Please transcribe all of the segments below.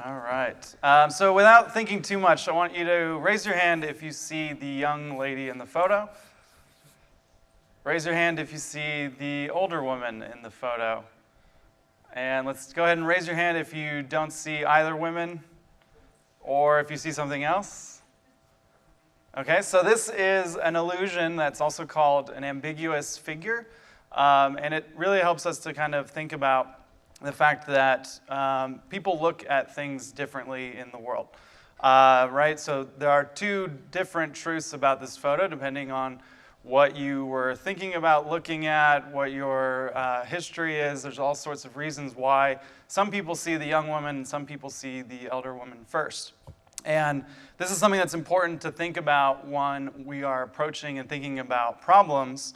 All right. So without thinking too much, I want you to raise your hand if you see the young lady in the photo. Raise your hand if you see the older woman in the photo. And let's go ahead and raise your hand if you don't see either women or if you see something else. Okay, so this is an illusion that's also called an ambiguous figure. And it really helps us to kind of think about the fact that people look at things differently in the world, right? So there are two different truths about this photo depending on what you were thinking about looking at, what your history is. There's all sorts of reasons why some people see the young woman and some people see the elder woman first. And this is something that's important to think about when we are approaching and thinking about problems,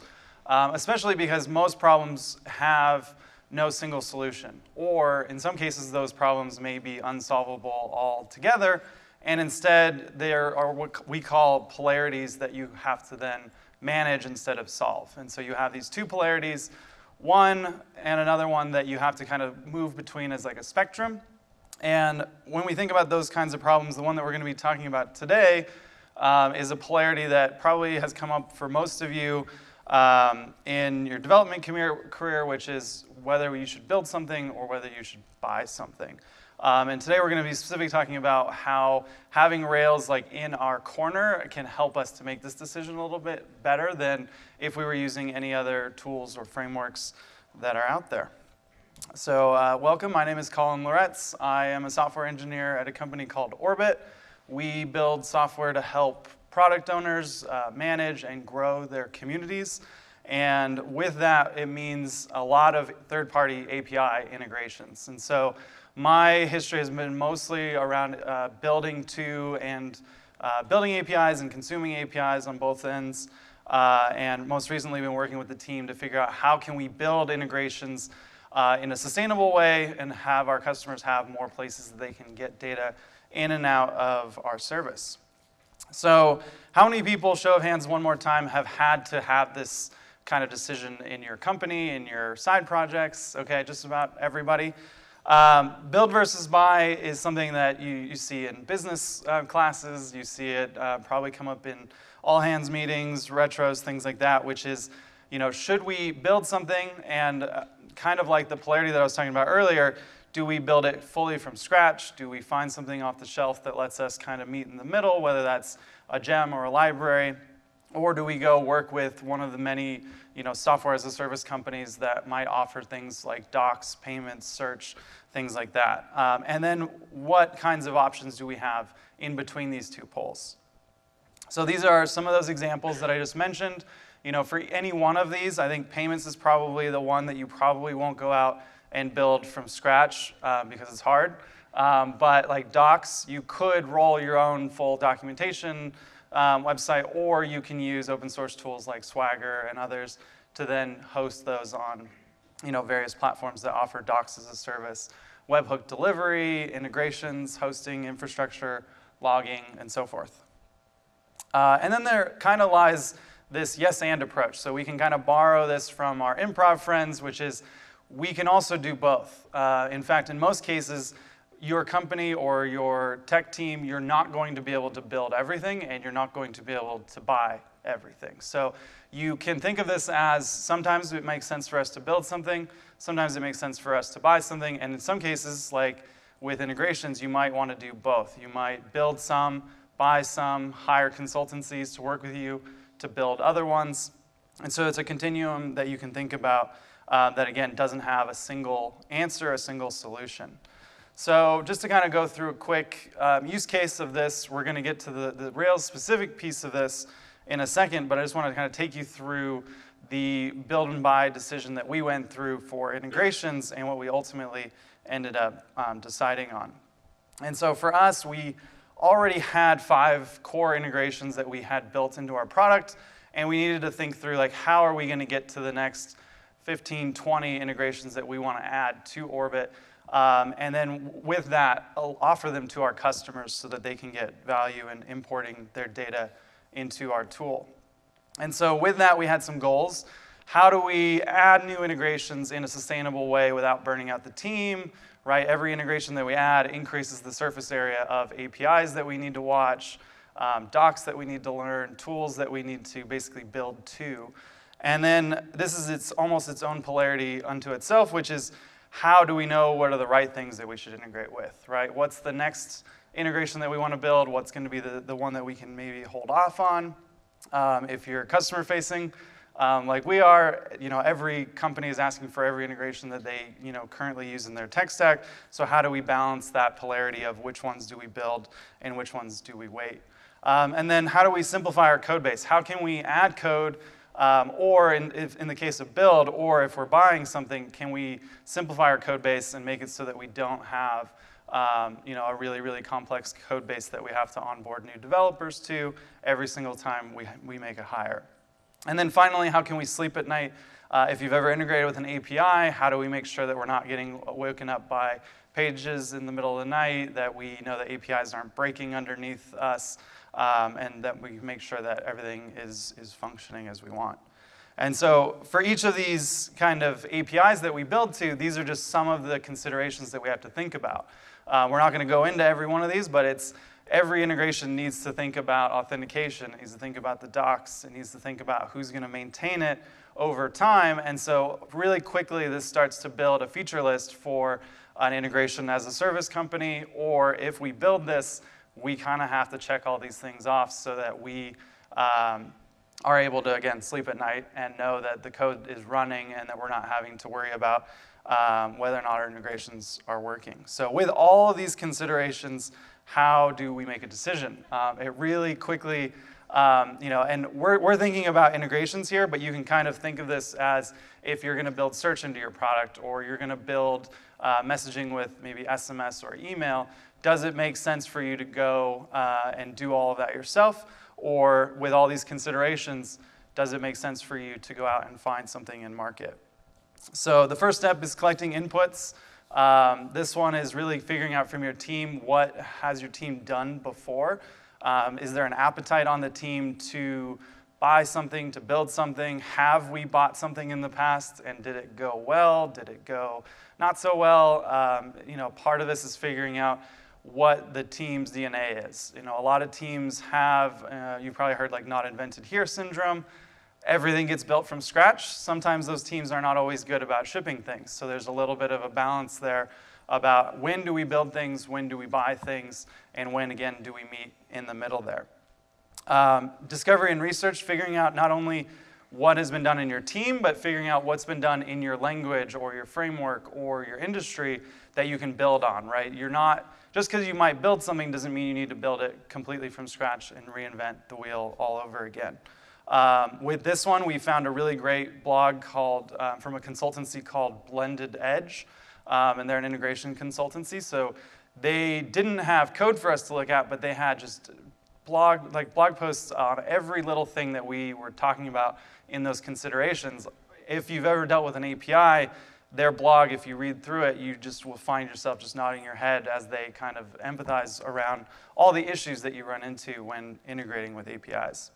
especially because most problems have no single solution, or in some cases those problems may be unsolvable altogether, and instead there are what we call polarities that you have to then manage instead of solve. And so you have these two polarities, one and another one that you have to kind of move between as like a spectrum. And when we think about those kinds of problems, the one that we're going to be talking about today is a polarity that probably has come up for most of you in your development career, which is whether you should build something or whether you should buy something. And today we're going to be specifically talking about how having Rails like in our corner can help us to make this decision a little bit better than if we were using any other tools or frameworks that are out there. So welcome, my name is Colin Loretz. I am a software engineer at a company called Orbit. We build software to help product owners manage and grow their communities. And with that, it means a lot of third-party API integrations. And so my history has been mostly around building to and building APIs and consuming APIs on both ends. And most recently been working with the team to figure out how can we build integrations in a sustainable way and have our customers have more places that they can get data in and out of our service. So how many people, show of hands one more time, have had to have this kind of decision in your company, in your side projects? Okay, just about everybody. Build versus buy is something that you see in business classes. You see it probably come up in all hands meetings, retros, things like that, which is, should we build something and kind of like the polarity that I was talking about earlier, do we build it fully from scratch? Do we find something off the shelf that lets us kind of meet in the middle, whether that's a gem or a library? Or do we go work with one of the many software as a service companies that might offer things like docs, payments, search, things like that? And then what kinds of options do we have in between these two poles? So these are some of those examples that I just mentioned. For any one of these, I think payments is probably the one that you probably won't go out and build from scratch because it's hard. But like docs, you could roll your own full documentation website, or you can use open source tools like Swagger and others to then host those on various platforms that offer docs as a service, webhook delivery, integrations, hosting, infrastructure, logging, and so forth. And then there kind of lies this yes and approach. So we can kind of borrow this from our improv friends, which is we can also do both. In fact, in most cases, your company or your tech team, you're not going to be able to build everything and you're not going to be able to buy everything. So you can think of this as sometimes it makes sense for us to build something, sometimes it makes sense for us to buy something, and in some cases, like with integrations, you might want to do both. You might build some, buy some, hire consultancies to work with you to build other ones. And so it's a continuum that you can think about that, again, doesn't have a single answer, a single solution. So just to kind of go through a quick use case of this, we're going to get to the Rails specific piece of this in a second, but I just want to kind of take you through the build and buy decision that we went through for integrations and what we ultimately ended up deciding on. And so for us, we already had 5 core integrations that we had built into our product, and we needed to think through like how are we going to get to the next 15, 20 integrations that we want to add to Orbit. And then with that, I'll offer them to our customers so that they can get value in importing their data into our tool. And so with that, we had some goals. how do we add new integrations in a sustainable way without burning out the team, right? Every integration that we add increases the surface area of APIs that we need to watch, docs that we need to learn, tools that we need to basically build to. And then this is almost its own polarity unto itself, which is how do we know what are the right things that we should integrate with, right? What's the next integration that we want to build? What's going to be the one that we can maybe hold off on? If you're customer facing, like we are, every company is asking for every integration that they, currently use in their tech stack. So how do we balance that polarity of which ones do we build and which ones do we wait? And then how do we simplify our code base? How can we add code, or in the case of build, or if we're buying something, can we simplify our code base and make it so that we don't have a really, really complex code base that we have to onboard new developers to every single time we make a hire? And then finally, how can we sleep at night? If you've ever integrated with an API, how do we make sure that we're not getting woken up by pages in the middle of the night, that we know that APIs aren't breaking underneath us, and that we make sure that everything is functioning as we want. And so for each of these kind of APIs that we build to, these are just some of the considerations that we have to think about. We're not going to go into every one of these, but every integration needs to think about authentication, it needs to think about the docs, it needs to think about who's going to maintain it over time. And so really quickly, this starts to build a feature list for an integration as a service company, or if we build this, we kind of have to check all these things off so that we are able to, again, sleep at night and know that the code is running and that we're not having to worry about whether or not our integrations are working. So with all of these considerations, how do we make a decision? It really quickly, and we're thinking about integrations here, but you can kind of think of this as if you're going to build search into your product, or you're going to build messaging with maybe SMS or email. Does it make sense for you to go and do all of that yourself? Or with all these considerations, does it make sense for you to go out and find something in market? So the first step is collecting inputs. This one is really figuring out from your team, what has your team done before? Is there an appetite on the team to buy something, to build something? Have we bought something in the past, and did it go well? Did it go not so well? Part of this is figuring out what the team's DNA is. A lot of teams have, you probably heard like not invented here syndrome. Everything gets built from scratch. Sometimes those teams are not always good about shipping things. So there's a little bit of a balance there about when do we build things, when do we buy things, and when, again, do we meet in the middle there. Discovery and research, figuring out not only what has been done in your team, but figuring out what's been done in your language or your framework or your industry that you can build on, right? Just because you might build something doesn't mean you need to build it completely from scratch and reinvent the wheel all over again. With this one, we found a really great blog from a consultancy called Blended Edge, and they're an integration consultancy. So they didn't have code for us to look at, but they had just blog posts on every little thing that we were talking about in those considerations. If you've ever dealt with an API, their blog, if you read through it, you just will find yourself just nodding your head as they kind of empathize around all the issues that you run into when integrating with APIs.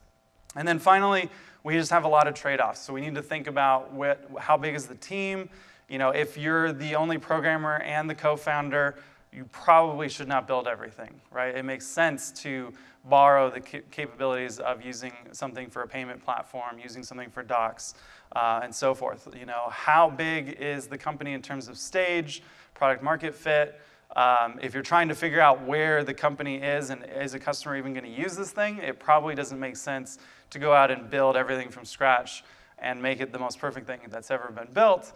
And then finally, we just have a lot of trade-offs. So we need to think about how big is the team. If you're the only programmer and the co-founder, you probably should not build everything, right? It makes sense to borrow the capabilities of using something for a payment platform, using something for docs, and so forth. How big is the company in terms of stage, product market fit? If you're trying to figure out where the company is and is a customer even going to use this thing, it probably doesn't make sense to go out and build everything from scratch and make it the most perfect thing that's ever been built,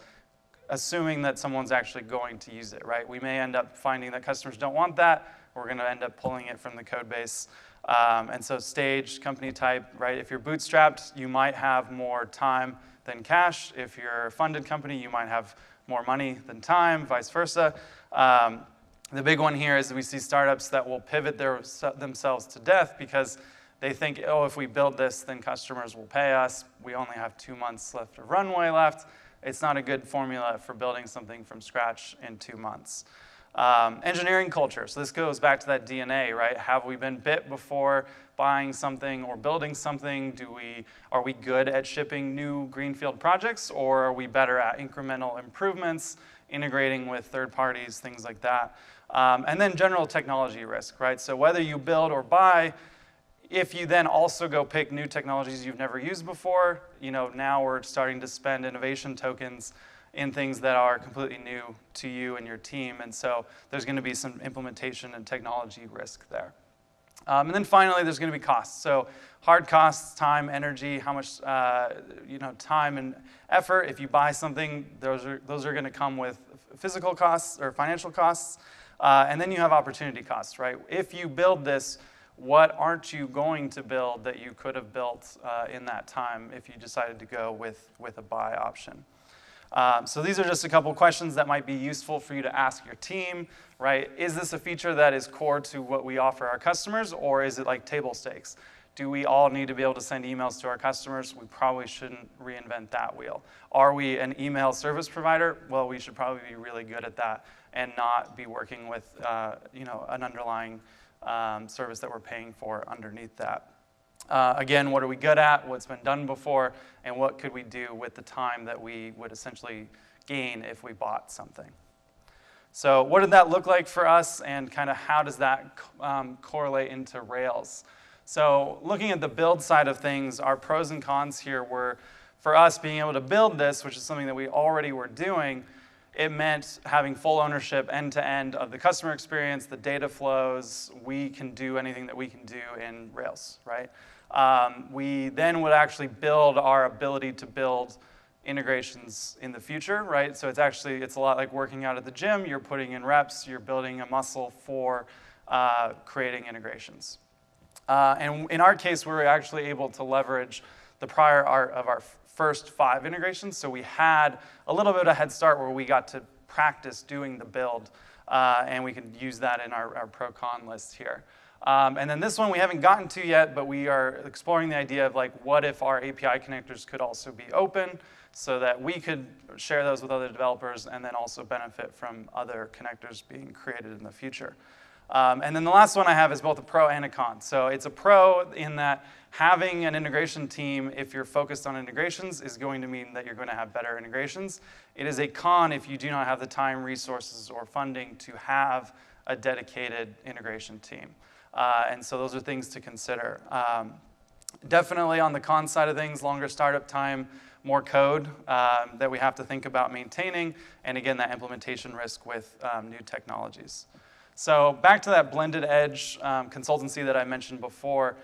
assuming that someone's actually going to use it, right? We may end up finding that customers don't want that. We're going to end up pulling it from the code base. And so stage, company type, right? If you're bootstrapped, you might have more time than cash. If you're a funded company, you might have more money than time, vice versa. The big one here is that we see startups that will pivot themselves to death because they think, oh, if we build this, then customers will pay us. We only have 2 months left of runway left. It's not a good formula for building something from scratch in 2 months. Engineering culture. So this goes back to that DNA, right? Have we been bit before buying something or building something? Are we good at shipping new greenfield projects, or are we better at incremental improvements, integrating with third parties, things like that? And then general technology risk, right? So whether you build or buy, if you then also go pick new technologies you've never used before, now we're starting to spend innovation tokens in things that are completely new to you and your team. And so there's going to be some implementation and technology risk there. And then finally, there's going to be costs. So hard costs, time, energy, how much time and effort. If you buy something, those are going to come with physical costs or financial costs. And then you have opportunity costs, right? If you build this, what aren't you going to build that you could have built in that time if you decided to go with a buy option? So these are just a couple questions that might be useful for you to ask your team, right? Is this a feature that is core to what we offer our customers, or is it like table stakes? Do we all need to be able to send emails to our customers? We probably shouldn't reinvent that wheel. Are we an email service provider? Well, we should probably be really good at that and not be working with an underlying service that we're paying for underneath that. Again, what are we good at? What's been done before? And what could we do with the time that we would essentially gain if we bought something? So what did that look like for us, and kind of how does that correlate into Rails? So looking at the build side of things, our pros and cons here were, for us being able to build this, which is something that we already were doing, it meant having full ownership end-to-end of the customer experience, the data flows. We can do anything that we can do in Rails, right? We then would actually build our ability to build integrations in the future, right? So it's a lot like working out at the gym. You're putting in reps, you're building a muscle for creating integrations. And in our case, we were actually able to leverage the prior art of our first 5 integrations. So we had a little bit of a head start where we got to practice doing the build, and we can use that in our pro-con list here. And then this one we haven't gotten to yet, but we are exploring the idea of like, what if our API connectors could also be open so that we could share those with other developers and then also benefit from other connectors being created in the future. And then the last one I have is both a pro and a con. So it's a pro in that having an integration team, if you're focused on integrations, is going to mean that you're going to have better integrations. It is a con if you do not have the time, resources, or funding to have a dedicated integration team. And so those are things to consider. Definitely on the con side of things, longer startup time, more code that we have to think about maintaining, and again, that implementation risk with new technologies. So back to that blended edge consultancy that I mentioned before,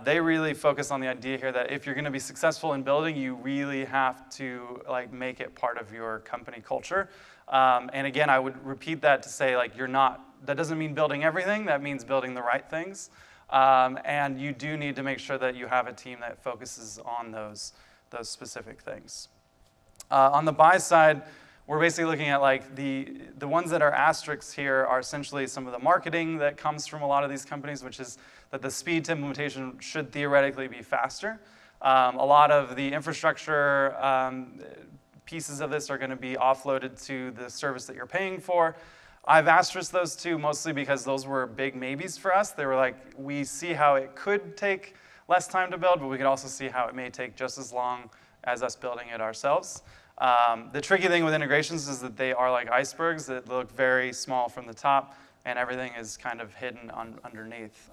they really focus on the idea here that if you're going to be successful in building, you really have to make it part of your company culture. And again, I would repeat that to say that doesn't mean building everything, that means building the right things. And you do need to make sure that you have a team that focuses on those specific things. On the buy side, we're basically looking at the ones that are asterisks here are essentially some of the marketing that comes from a lot of these companies, which is that the speed to implementation should theoretically be faster. A lot of the infrastructure pieces of this are going to be offloaded to the service that you're paying for. I've asterisked those two mostly because those were big maybes for us. They were like, we see how it could take less time to build, but we could also see how it may take just as long as us building it ourselves. The tricky thing with integrations is that they are like icebergs that look very small from the top, and everything is kind of hidden underneath.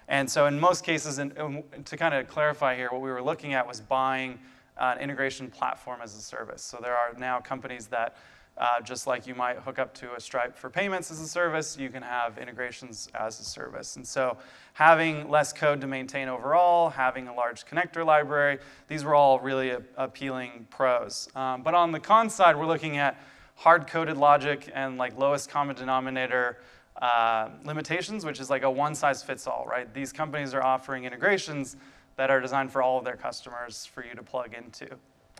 And so in most cases, and to kind of clarify here, what we were looking at was buying an integration platform as a service. So there are now companies that, just like you might hook up to a Stripe for payments as a service, you can have integrations as a service. And so having less code to maintain overall, having a large connector library, these were all really appealing pros. But on the con side, we're looking at hard-coded logic and lowest common denominator limitations, which is like a one-size-fits-all, right? These companies are offering integrations that are designed for all of their customers for you to plug into.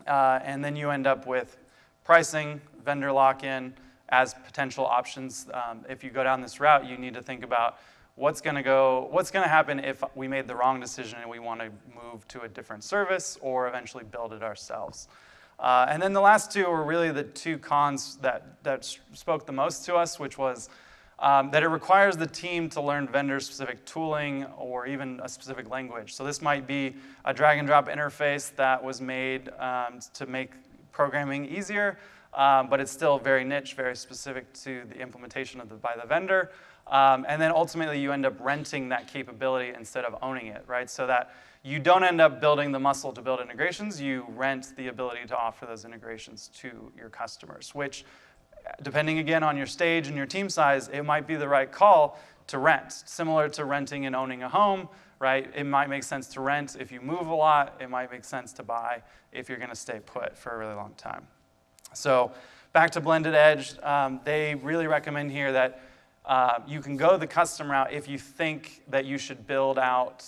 And then you end up with pricing, vendor lock-in as potential options. If you go down this route, you need to think about what's going to happen if we made the wrong decision and we want to move to a different service or eventually build it ourselves. And then the last two were really the two cons that spoke the most to us, which was that it requires the team to learn vendor-specific tooling or even a specific language. So this might be a drag-and-drop interface that was made to make programming easier, but it's still very niche, very specific to the implementation by the vendor. And then ultimately, you end up renting that capability instead of owning it, right? So that you don't end up building the muscle to build integrations. You rent the ability to offer those integrations to your customers, which, depending again on your stage and your team size, it might be the right call to rent. Similar to renting and owning a home, right? It might make sense to rent if you move a lot. It might make sense to buy if you're going to stay put for a really long time. So back to Blended Edge, they really recommend here that you can go the custom route if you think that you should build out,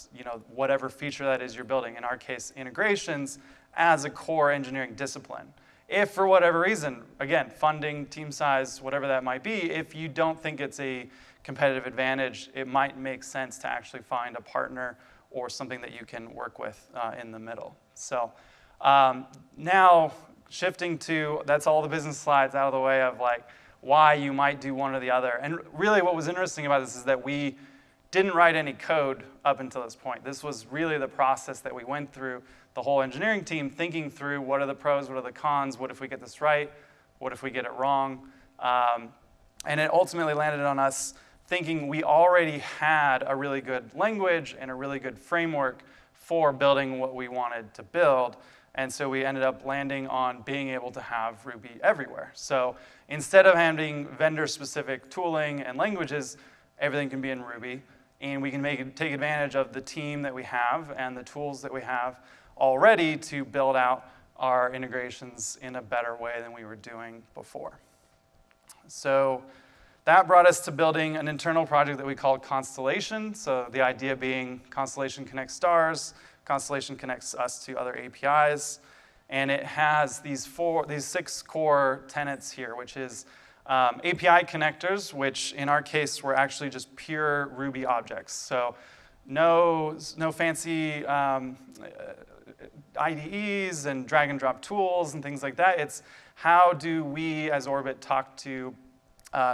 whatever feature that is you're building. In our case, integrations as a core engineering discipline. If for whatever reason, again, funding, team size, whatever that might be, if you don't think it's a competitive advantage, it might make sense to actually find a partner or something that you can work with in the middle. So now shifting to, that's all the business slides out of the way of like why you might do one or the other. And really what was interesting about this is that we didn't write any code up until this point. This was really the process that we went through, the whole engineering team thinking through what are the pros, what are the cons, what if we get this right, what if we get it wrong. And it ultimately landed on us thinking we already had a really good language and a really good framework for building what we wanted to build. And so we ended up landing on being able to have Ruby everywhere. So instead of having vendor-specific tooling and languages, everything can be in Ruby. And we can take advantage of the team that we have and the tools that we have already to build out our integrations in a better way than we were doing before. So that brought us to building an internal project that we called Constellation. So the idea being Constellation connects stars, Constellation connects us to other APIs, and it has these 6 core tenets here, which is API connectors, which in our case were actually just pure Ruby objects. So no fancy IDEs and drag and drop tools and things like that. It's how do we as Orbit talk to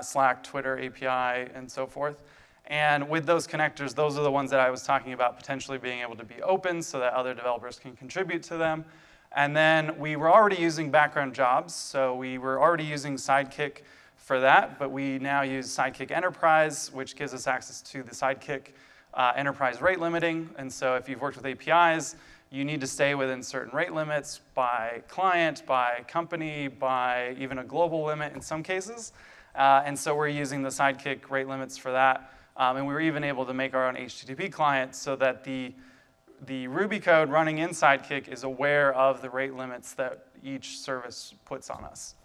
Slack, Twitter, API, and so forth. And with those connectors, those are the ones that I was talking about potentially being able to be open so that other developers can contribute to them. And then we were already using background jobs, so we were already using Sidekick for that, but we now use Sidekick Enterprise, which gives us access to the Sidekick enterprise rate limiting. And so if you've worked with APIs, you need to stay within certain rate limits by client, by company, by even a global limit in some cases. And so we're using the Sidekick rate limits for that. And we were even able to make our own HTTP client so that the Ruby code running in Sidekick is aware of the rate limits that each service puts on us.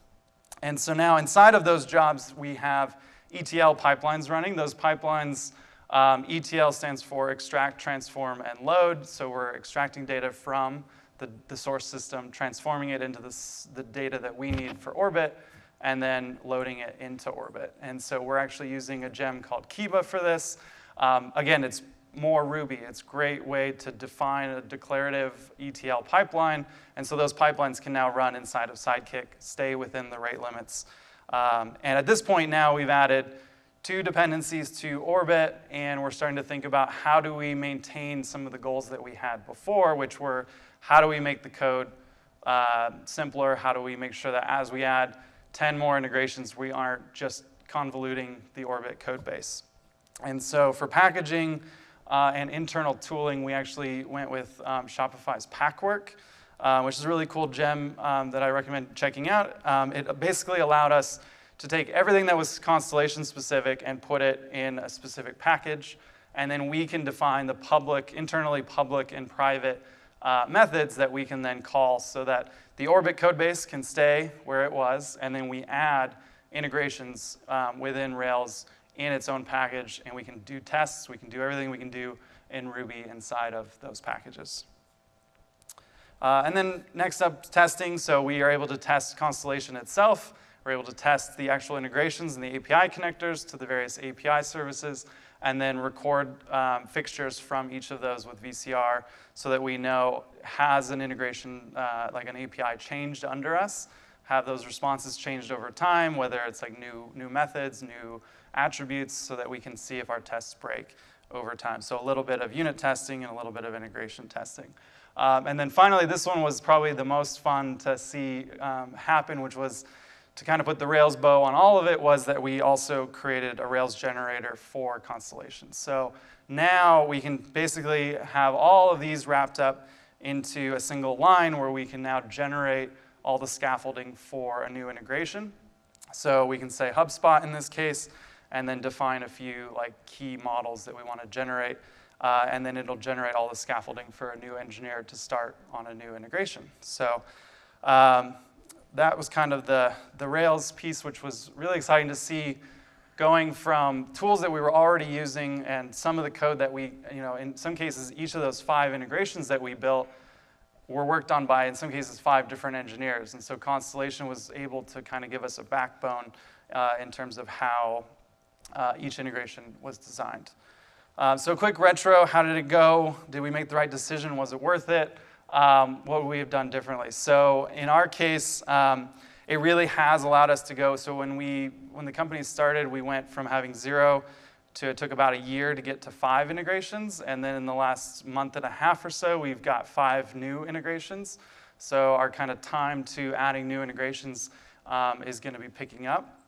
And so now inside of those jobs, we have ETL pipelines running. Those pipelines, ETL stands for extract, transform, and load. So we're extracting data from the source system, transforming it into the data that we need for Orbit, and then loading it into Orbit. And so we're actually using a gem called Kiba for this. Again, it's more Ruby. It's a great way to define a declarative ETL pipeline. And so those pipelines can now run inside of Sidekick, stay within the rate limits. And at this point now, we've added 2 dependencies to Orbit, and we're starting to think about how do we maintain some of the goals that we had before, which were how do we make the code simpler? How do we make sure that as we add 10 more integrations, we aren't just convoluting the Orbit code base. And so for packaging and internal tooling, we actually went with Shopify's Packwork, which is a really cool gem that I recommend checking out. It basically allowed us to take everything that was Constellation specific and put it in a specific package. And then we can define the internally public and private methods that we can then call so that the Orbit code base can stay where it was, and then we add integrations within Rails in its own package, and we can do tests, we can do everything we can do in Ruby inside of those packages. And then next up, testing. So we are able to test Constellation itself. We're able to test the actual integrations and the API connectors to the various API services. and then record fixtures from each of those with VCR so that we know, has an integration, like an API changed under us, have those responses changed over time, whether it's like new methods, new attributes, so that we can see if our tests break over time. So a little bit of unit testing and a little bit of integration testing. And then finally, this one was probably the most fun to see happen, which was to kind of put the Rails bow on all of it, was that we also created a Rails generator for Constellation. So now we can basically have all of these wrapped up into a single line where we can now generate all the scaffolding for a new integration. So we can say HubSpot in this case, and then define a few like key models that we want to generate, and then it'll generate all the scaffolding for a new engineer to start on a new integration. So that was kind of the Rails piece, which was really exciting to see, going from tools that we were already using and some of the code that we, in some cases, each of those 5 integrations that we built were worked on by, in some cases, 5 different engineers. And so Constellation was able to kind of give us a backbone in terms of how each integration was designed. So a quick retro, how did it go? Did we make the right decision? Was it worth it? What would we have done differently? So in our case, it really has allowed us to go. So when the company started, we went from having 0 to, it took about a year to get to 5 integrations. And then in the last month and a half or so, we've got 5 new integrations. So our kind of time to adding new integrations is going to be picking up.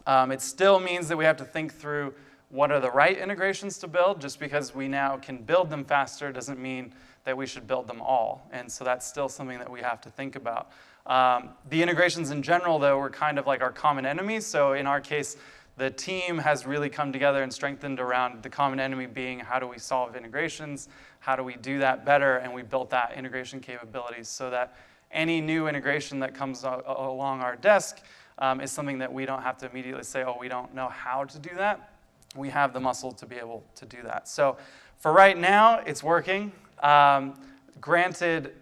It still means that we have to think through what are the right integrations to build. Just because we now can build them faster doesn't mean that we should build them all. And so that's still something that we have to think about. The integrations in general, though, were kind of like our common enemies. So in our case, the team has really come together and strengthened around the common enemy being, how do we solve integrations? How do we do that better? And we built that integration capabilities so that any new integration that comes along our desk is something that we don't have to immediately say, oh, we don't know how to do that. We have the muscle to be able to do that. So for right now, it's working. Granted,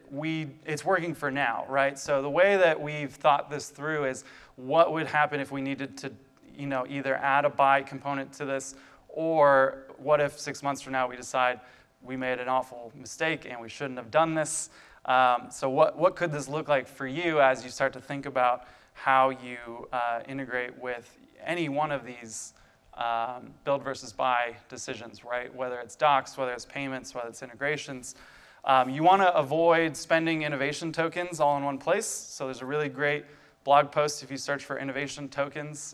it's working for now, right? So the way that we've thought this through is what would happen if we needed to, either add a buy component to this, or what if 6 months from now we decide we made an awful mistake and we shouldn't have done this? So what could this look like for you as you start to think about how you integrate with any one of these build versus buy decisions, right? Whether it's docs, whether it's payments, whether it's integrations. You want to avoid spending innovation tokens all in one place. So there's a really great blog post if you search for innovation tokens.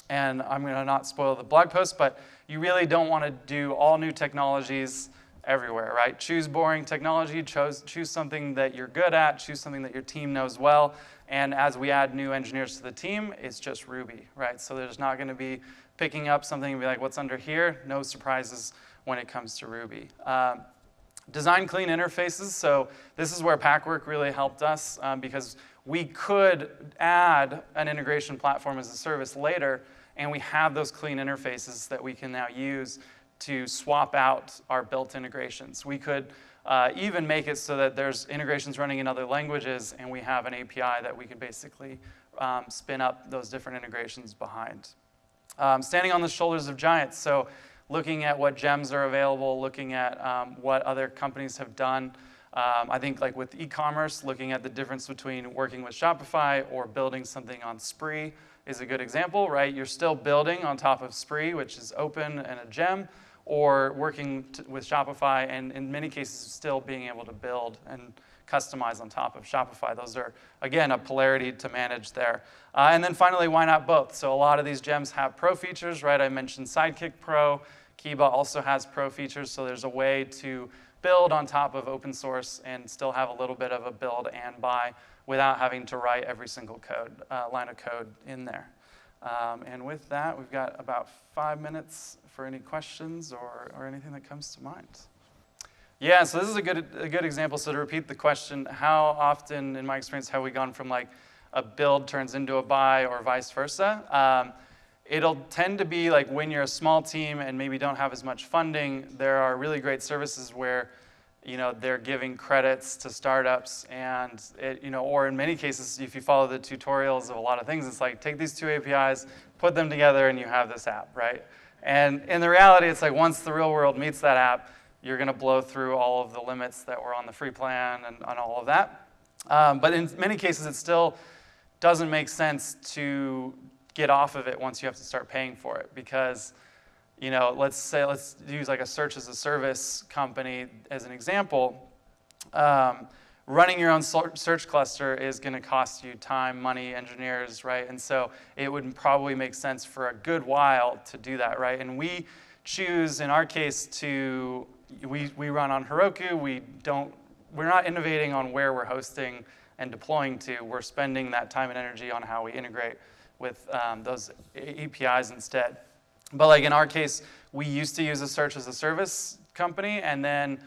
And I'm going to not spoil the blog post, but you really don't want to do all new technologies everywhere, right? Choose boring technology, choose something that you're good at, choose something that your team knows well. And as we add new engineers to the team, it's just Ruby, right? So there's not going to be picking up something and be like, what's under here? No surprises when it comes to Ruby. Design clean interfaces. So this is where Packwork really helped us because we could add an integration platform as a service later, and we have those clean interfaces that we can now use to swap out our built integrations. We could even make it so that there's integrations running in other languages, and we have an API that we could basically spin up those different integrations behind. Standing on the shoulders of giants. So looking at what gems are available, looking at what other companies have done. I think like with e-commerce, looking at the difference between working with Shopify or building something on Spree is a good example, right? You're still building on top of Spree, which is open and a gem, or working with Shopify, and in many cases still being able to build and customize on top of Shopify. Those are, again, a polarity to manage there. And then finally, why not both? So a lot of these gems have pro features, right? I mentioned Sidekick Pro. Kiba also has pro features, so there's a way to build on top of open source and still have a little bit of a build and buy without having to write every single line of code in there. And with that, we've got about 5 minutes for any questions or anything that comes to mind. Yeah, so this is a good example. So to repeat the question, how often, in my experience, have we gone from like a build turns into a buy or vice versa? It'll tend to be like when you're a small team and maybe don't have as much funding, there are really great services where they're giving credits to startups, and or in many cases, if you follow the tutorials of a lot of things, it's like take these 2 APIs, put them together, and you have this app, right? And in the reality, it's like once the real world meets that app, you're going to blow through all of the limits that were on the free plan and on all of that. But in many cases, it still doesn't make sense to get off of it once you have to start paying for it, because let's use like a search as a service company as an example. Running your own search cluster is going to cost you time, money, engineers, right? And so it would probably make sense for a good while to do that, right? And we choose, in our case, we run on Heroku. We're not innovating on where we're hosting and deploying to. We're spending that time and energy on how we integrate with those APIs instead. But like in our case, we used to use a search as a service company, and then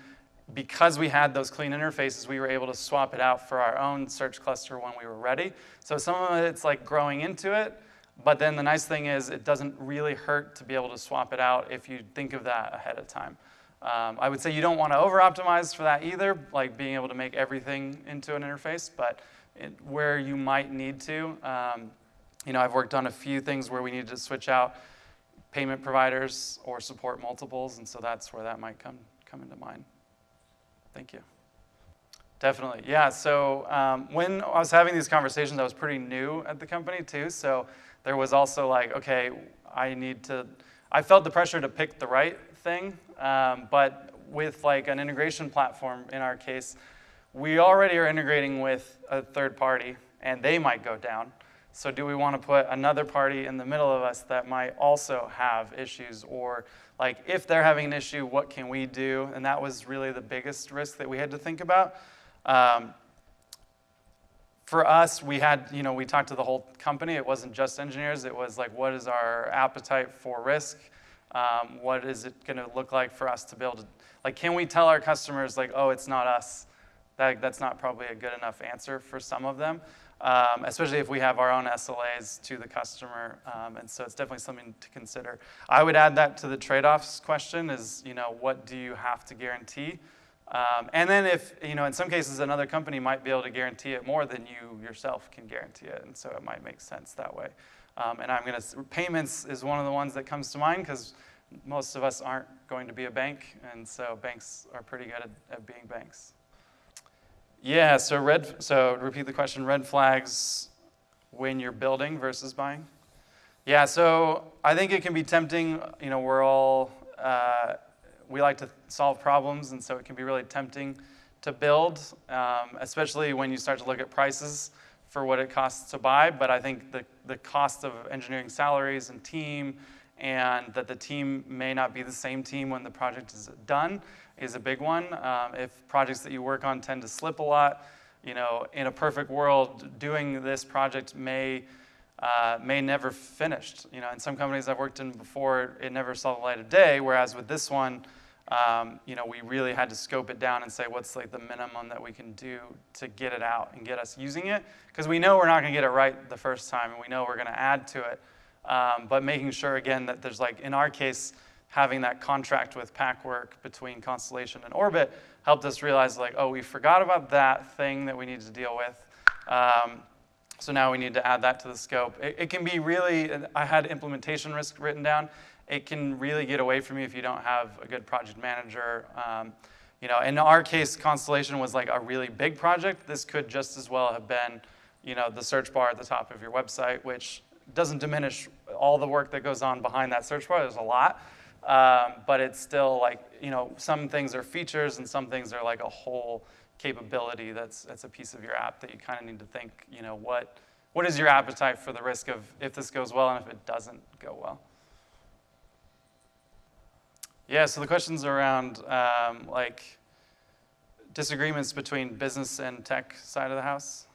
because we had those clean interfaces, we were able to swap it out for our own search cluster when we were ready. So some of it's like growing into it, but then the nice thing is it doesn't really hurt to be able to swap it out if you think of that ahead of time. I would say you don't want to over-optimize for that either, like being able to make everything into an interface, but where you might need to. I've worked on a few things where we needed to switch out payment providers or support multiples, and so that's where that might come into mind. Thank you. Definitely, yeah. So when I was having these conversations, I was pretty new at the company too, so there was also like, okay, I felt the pressure to pick the right thing, but with like an integration platform, in our case, we already are integrating with a third party, and they might go down. So do we want to put another party in the middle of us that might also have issues? Or like if they're having an issue, what can we do? And that was really the biggest risk that we had to think about. For us, we talked to the whole company. It wasn't just engineers. It was like, what is our appetite for risk? What is it going to look like for us to be able to, like, can we tell our customers, like, oh, it's not us? That's not probably a good enough answer for some of them, especially if we have our own SLAs to the customer. And so it's definitely something to consider. I would add that to the trade-offs question is, what do you have to guarantee? And then if, in some cases, another company might be able to guarantee it more than you yourself can guarantee it. And so it might make sense that way. And payments is one of the ones that comes to mind because most of us aren't going to be a bank. And so banks are pretty good at being banks. Yeah, so repeat the question, red flags when you're building versus buying. Yeah, so I think it can be tempting. We like to solve problems, and so it can be really tempting to build, especially when you start to look at prices for what it costs to buy. But I think the cost of engineering salaries and team, and that the team may not be the same team when the project is done, is a big one. If projects that you work on tend to slip a lot, in a perfect world, doing this project may never finished. In some companies I've worked in before, it never saw the light of day, whereas with this one, we really had to scope it down and say what's like the minimum that we can do to get it out and get us using it, because we know we're not going to get it right the first time, and we know we're going to add to it. But making sure, again, that there's like, in our case, having that contract with Packwork between Constellation and Orbit helped us realize like, oh, we forgot about that thing that we need to deal with. So now we need to add that to the scope. It can be really, I had implementation risk written down. It can really get away from you if you don't have a good project manager. In our case, Constellation was like a really big project. This could just as well have been, the search bar at the top of your website, which doesn't diminish all the work that goes on behind that search bar. There's a lot, but it's still like, some things are features and some things are like a whole capability that's a piece of your app that you kind of need to think, what is your appetite for the risk of if this goes well and if it doesn't go well? Yeah, so the question's around like disagreements between business and tech side of the house.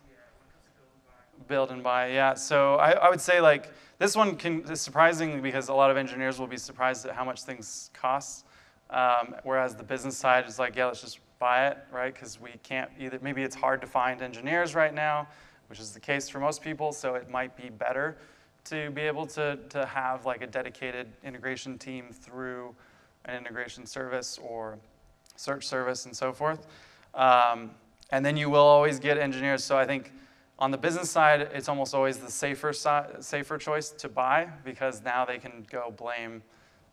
Build and buy, yeah. So I would say like this one is surprising because a lot of engineers will be surprised at how much things cost, whereas the business side is like, yeah, let's just buy it, right? Because we can't either, maybe it's hard to find engineers right now, which is the case for most people, so it might be better to be able to have like a dedicated integration team through an integration service or search service and so forth. And then you will always get engineers, so I think on the business side, it's almost always the safer choice to buy, because now they can go blame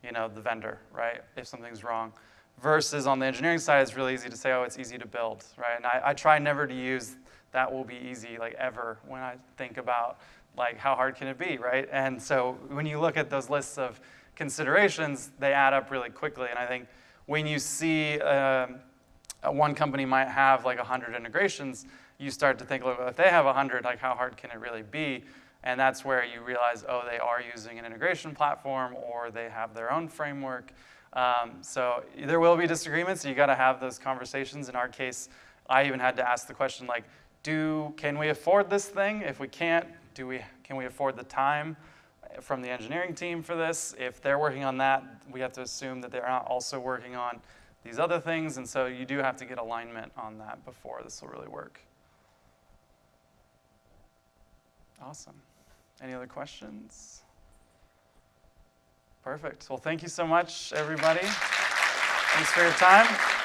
the vendor, right, if something's wrong. Versus on the engineering side, it's really easy to say, oh, it's easy to build, right? And I try never to use that will be easy, like ever, when I think about like how hard can it be, right? And so when you look at those lists of considerations, they add up really quickly. And I think when you see one company might have like 100 integrations, you start to think, look, if they have 100, like how hard can it really be? And that's where you realize, oh, they are using an integration platform or they have their own framework. So there will be disagreements. You got to have those conversations. In our case, I even had to ask the question, like, can we afford this thing? If we can't, can we afford the time from the engineering team for this? If they're working on that, we have to assume that they're not also working on these other things. And so you do have to get alignment on that before this will really work. Awesome. Any other questions? Perfect. Well, thank you so much, everybody. Thanks for your time.